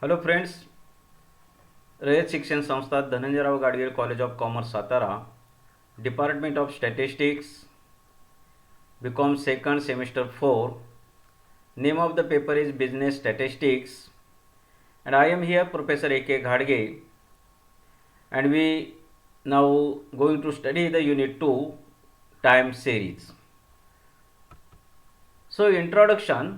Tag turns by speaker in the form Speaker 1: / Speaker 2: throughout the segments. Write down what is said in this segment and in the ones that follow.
Speaker 1: Hello friends, Rayat Shikshan Sanstha Dhananjayrao Gadgil college of commerce Satara, department of statistics, BCom second semester 4. Name of the paper is Business Statistics, and I am here Professor A.K. Ghadge, and we now going to study the Unit 2 time series. So introduction,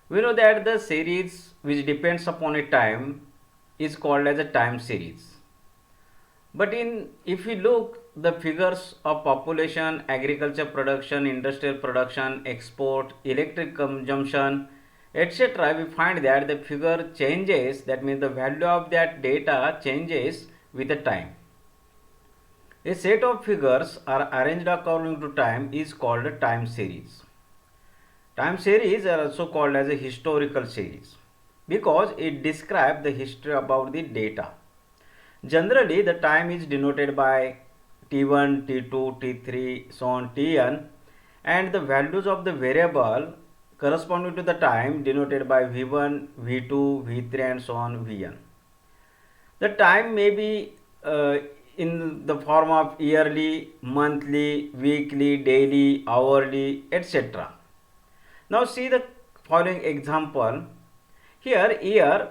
Speaker 1: we know that the series which depends upon a time is called as a time series. But if we look the figures of population, agriculture production, industrial production, export, electric consumption, etc., we find that the figure changes. That means the value of that data changes with the time. A set of figures are arranged according to time is called a time series. Time series are also called as a historical series because it describes the history about the data. Generally, the time is denoted by T1, T2, T3, so on, Tn, and the values of the variable corresponding to the time denoted by V1, V2, V3, and so on, Vn. The time may be in the form of yearly, monthly, weekly, daily, hourly, etc. Now see the following example. Here year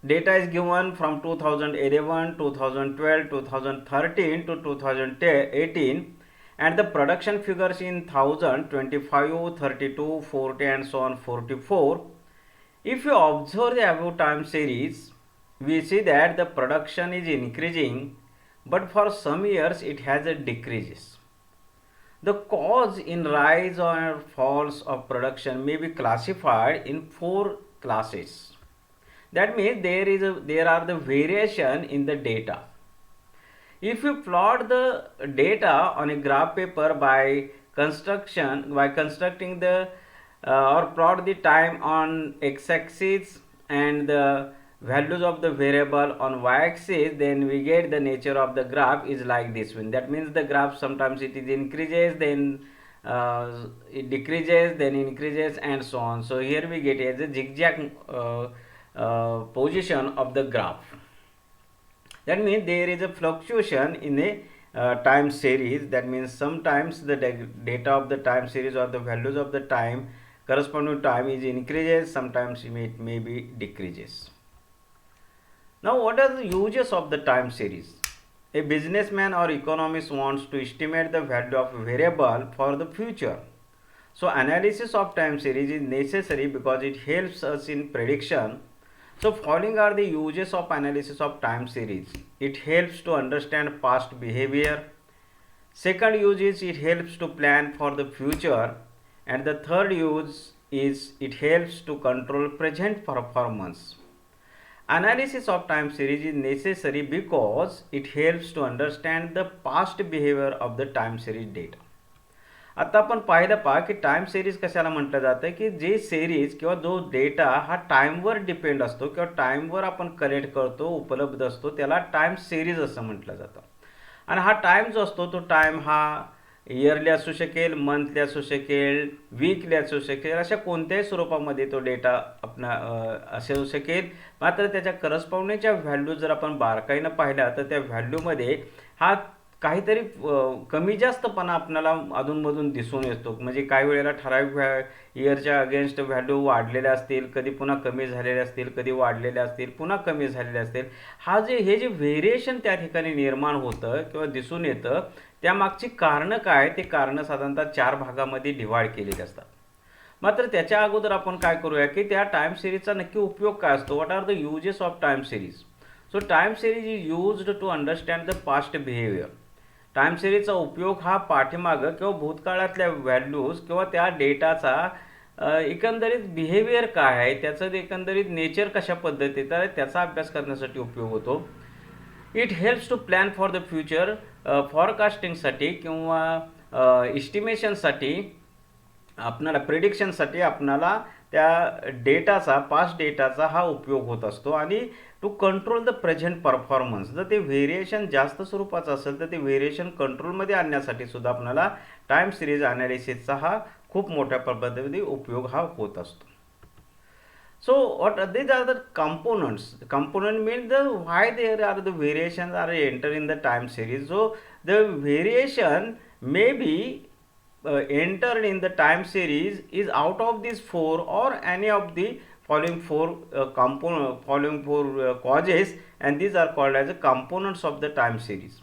Speaker 1: data is given from 2011, 2012, 2013 to 2018, and the production figures in 1000, 25, 32, 40, and so on, 44. If you observe the above time series, we see that the production is increasing, but for some years it has a decreases. The cause in rise or falls of production may be classified in 4 classes. That means there are the variation in the data. If you plot the data on a graph paper by constructing the or plot the time on x-axis and the values of the variable on y-axis, then we get the nature of the graph is like this one. That means the graph sometimes it is increases, then it decreases, then increases, and so on. So here we get as a zigzag position of the graph. That means there is a fluctuation in a time series. That means sometimes the data of the time series or the values of the time corresponding to time is increases, sometimes it may be decreases. Now what are the uses of the time series? A businessman or economist wants to estimate the value of a variable for the future. So analysis of time series is necessary because it helps us in prediction. So following are the uses of analysis of time series. It helps to understand past behavior. Second use is it helps to plan for the future. And the third use is it helps to control present performance. Analysis of time series is necessary because it helps to understand the past behavior of the time series data. आता आपण पाहिलं पहा की time series कशाला म्हटलं जातं की जे series किंवा जो डेटा हा टाईमवर डिपेंड असतो किंवा टाईमवर आपण कलेक्ट करतो, उपलब्ध असतो, त्याला टाइम सिरीज असं म्हटलं जातं. आणि हा टाइम जो असतो तो टाइम हा इयरली असू शकेल, मंथली असू शकेल, वीकली असू शकेल, अशा कोणत्याही स्वरूपामध्ये तो डेटा असू शकेल. मात्र त्याच्या करस्पॉन्डिंगच्या व्हॅल्यू जर आपण बारकाईनं पाहिल्या तर त्या व्हॅल्यूमध्ये हा काहीतरी कमी जास्तपणा आपल्याला अधूनमधून दिसून येतो. म्हणजे काही वेळेला ठराविक इयरच्या अगेन्स्ट व्हॅल्यू वाढलेल्या असतील, कधी पुन्हा कमी झालेल्या असतील, कधी वाढलेल्या असतील, पुन्हा कमी झालेल्या असतील. हे जे व्हेरिएशन त्या ठिकाणी निर्माण होतं किंवा दिसून येतं त्यामागची कारणं काय, ते कारणं साधारणतः 4 भागामध्ये डिवाइड केलेली असतात. मात्र त्याच्या अगोदर आपण काय करूया की त्या टाइम सिरीजचा नक्की उपयोग काय असतो. What are the uses of time series? So time series is used to understand the past behaviour. Time सिरीजचा उपयोग हा पाठीमागं किंवा भूतकाळातल्या व्हॅल्यूज किंवा त्या डेटाचा एकंदरीत बिहेवियर काय आहे, त्याचं एकंदरीत नेचर कशा पद्धतीत आहे त्याचा अभ्यास करण्यासाठी उपयोग होतो. It helps to plan for the future, फॉरकास्टिंगसाठी किंवा इस्टिमेशनसाठी, आपणाला प्रिडिक्शनसाठी आपणाला त्या डेटाचा, पास्ट डेटाचा हा उपयोग होत असतो. आणि to control the present performance, जर ते व्हेरिएशन जास्त स्वरूपाचं असेल तर ते व्हेरिएशन कंट्रोलमध्ये आणण्यासाठी सुद्धा आपल्याला टाइम सिरीज ॲनालिसिसचा हा खूप मोठ्या पद्धतीने उपयोग हा होत असतो. So what are these are the components. The component means the why there are the variations are entered in the time series. So the variation may be entered in the time series is out of these four or any of the following four causes, and these are called as the components of the time series.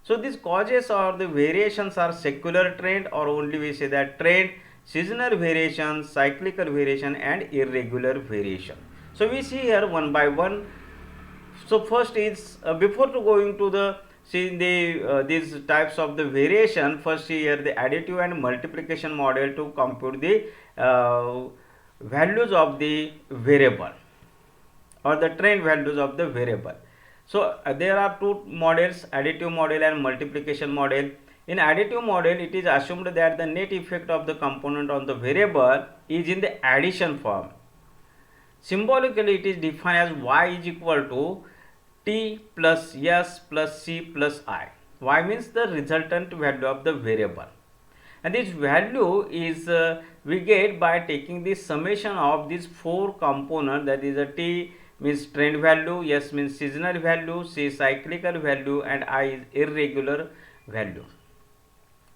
Speaker 1: So these causes or the variations are secular trend, or only we say that trend, seasonal variation, cyclical variation and irregular variation. So we see here one by one. So first is before to going to the see the these types of the variation, first here the additive and multiplication model to compute the values of the variable or the trend values of the variable. So there are two models, additive model and multiplication model. In additive model, it is assumed that the net effect of the component on the variable is in the addition form. Symbolically, it is defined as y is equal to t plus s plus c plus I. Y means the resultant value of the variable, and this value is we get by taking the summation of these four components, that is a t means trend value, s means seasonal value, c cyclical value and I is irregular value.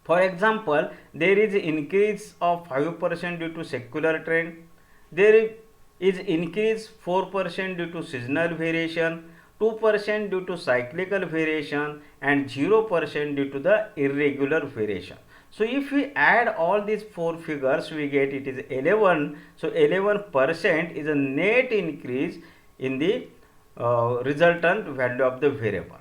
Speaker 1: For example, there is increase of 5% due to secular trend, there is increase 4% due to seasonal variation, 2% due to cyclical variation and 0% due to the irregular variation. So if we add all these four figures, we get it is 11. So 11% is a net increase in the resultant value of the variable.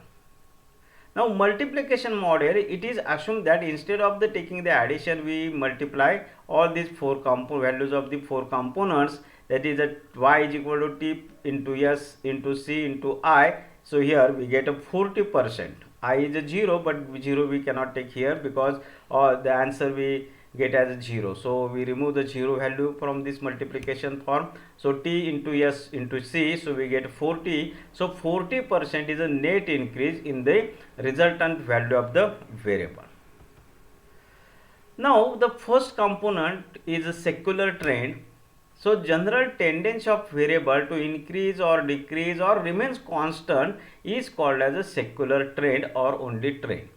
Speaker 1: Now multiplication model, it is assumed that instead of the taking the addition, we multiply all these four values of the four components, that is that y is equal to t into s into c into I. So here we get a 40%. I is a 0, but 0 we cannot take here because the answer we get as 0. So we remove the 0 value from this multiplication form. So t into s into c, so we get 40. So 40% is a net increase in the resultant value of the variable. Now the first component is a secular trend. So general tendency of variable to increase or decrease or remains constant is called as a secular trend or only trend.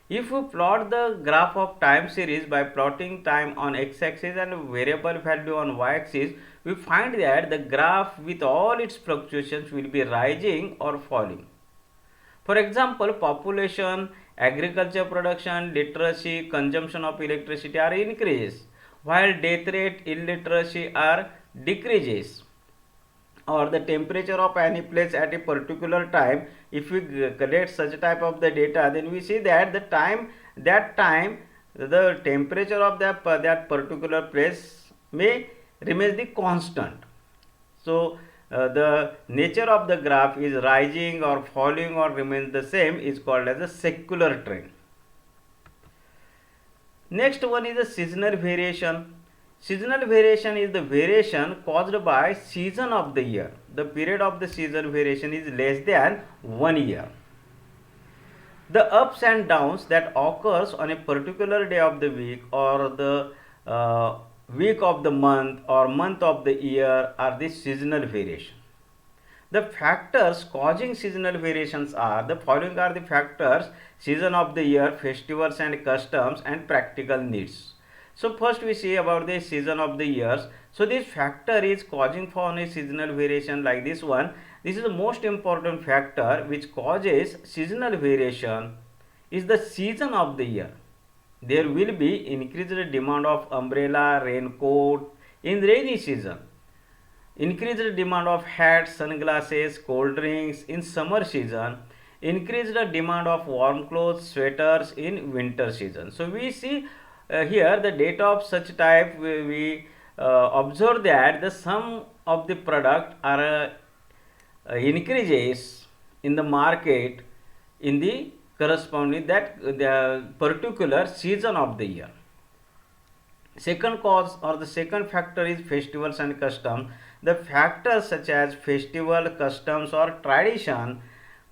Speaker 1: If we plot the graph of time series by plotting time on x-axis and variable value on y-axis, we find that the graph with all its fluctuations will be rising or falling. For example, population, agriculture production, literacy, consumption of electricity are increases, while death rate, illiteracy are decreases. Or the temperature of any place at a particular time, if we collect such type of the data, then we see that the temperature of that particular place may remain the constant. So the nature of the graph is rising or falling or remains the same is called as a secular trend. Next one is the seasonal variation. Seasonal variation is the variation caused by season of the year. The period of the seasonal variation is less than 1 year. The ups and downs that occurs on a particular day of the week or the week of the month or month of the year are the seasonal variation. The factors causing seasonal variations are the following are the factors: season of the year, festivals and customs and practical needs. So first we see about the season of the years. So this factor is causing for a seasonal variation like this one. This is the most important factor which causes seasonal variation is the season of the year. There will be increased demand of umbrella, raincoat in rainy season. Increased demand of hats, sunglasses, cold drinks in summer season. Increased demand of warm clothes, sweaters in winter season. So we see here the data of such type, we observe that the sum of the product are increases in the market in the corresponding that the particular season of the year. Second cause or the second factor is festivals and custom. The factors such as festival, customs or tradition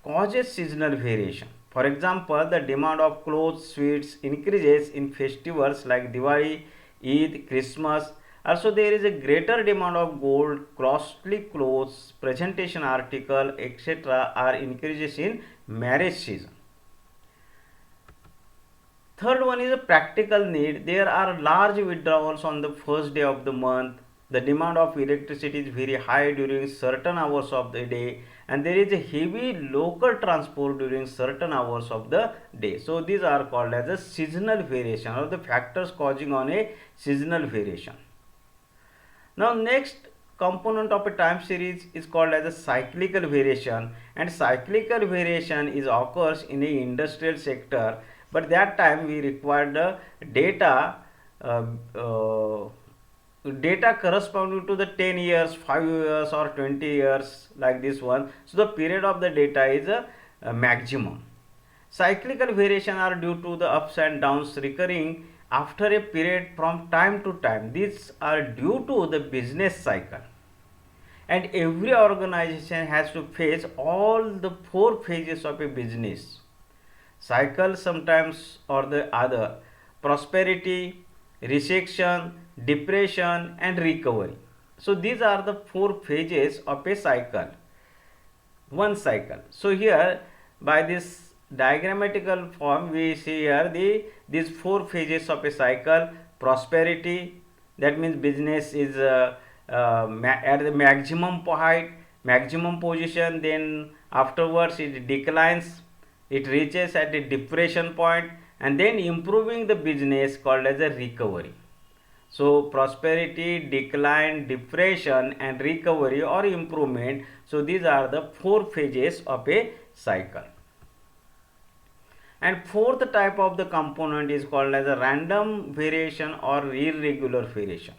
Speaker 1: causes seasonal variation. For example, the demand of clothes, sweets increases in festivals like Diwali, Eid, Christmas, Also, there is a greater demand of gold, costly clothes, presentation article, etc. are increases in marriage season. Third one is a practical need. There are large withdrawals on the first day of the month. The demand of electricity is very high during certain hours of the day, and there is a heavy local transport during certain hours of the day. So these are called as a seasonal variation, or the factors causing on a seasonal variation. Now next component of a time series is called as a cyclical variation, and cyclical variation is occurs in a industrial sector, but that time we require the data uh, uh, data corresponding to the 10 years, 5 years or 20 years, like this one. So the period of the data is a maximum. Cyclical variation are due to the ups and downs recurring after a period from time to time. These are due to the business cycle, and every organization has to face all the four phases of a business cycle sometimes or the other: prosperity, recession, depression, and recovery. So these are the four phases of a cycle, one cycle. So here by this diagrammatical form we see here these four phases of a cycle: prosperity, that means business is at the maximum height, maximum position, then afterwards it declines, it reaches at a depression point, and then improving the business called as a recovery. So prosperity, decline, depression, and recovery or improvement. So these are the four phases of a cycle. And fourth type of the component is called as a random variation or irregular variation.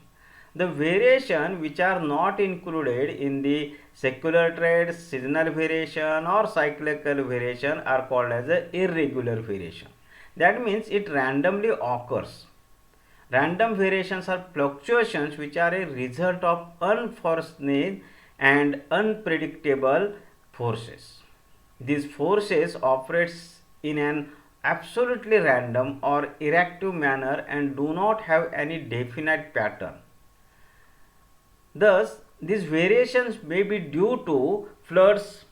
Speaker 1: The variation which are not included in the secular trends, seasonal variation or cyclical variation are called as a irregular variation. That means it randomly occurs. Random variations are fluctuations which are a result of unforeseen and unpredictable forces. These forces operates in an absolutely random or erratic manner and do not have any definite pattern. Thus, these variations may be due to floods,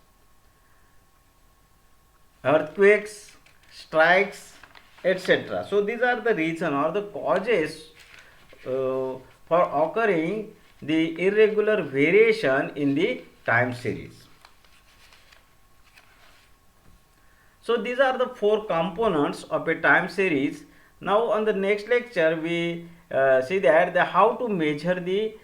Speaker 1: earthquakes, strikes, etc. So these are the reason or the causes for occurring the irregular variation in the time series. So these are the four components of a time series. Now on the next lecture we see that how to measure the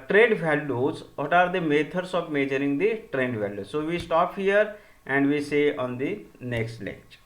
Speaker 1: trend values. What are the methods of measuring the trend values? So we stop here and we see on the next lecture.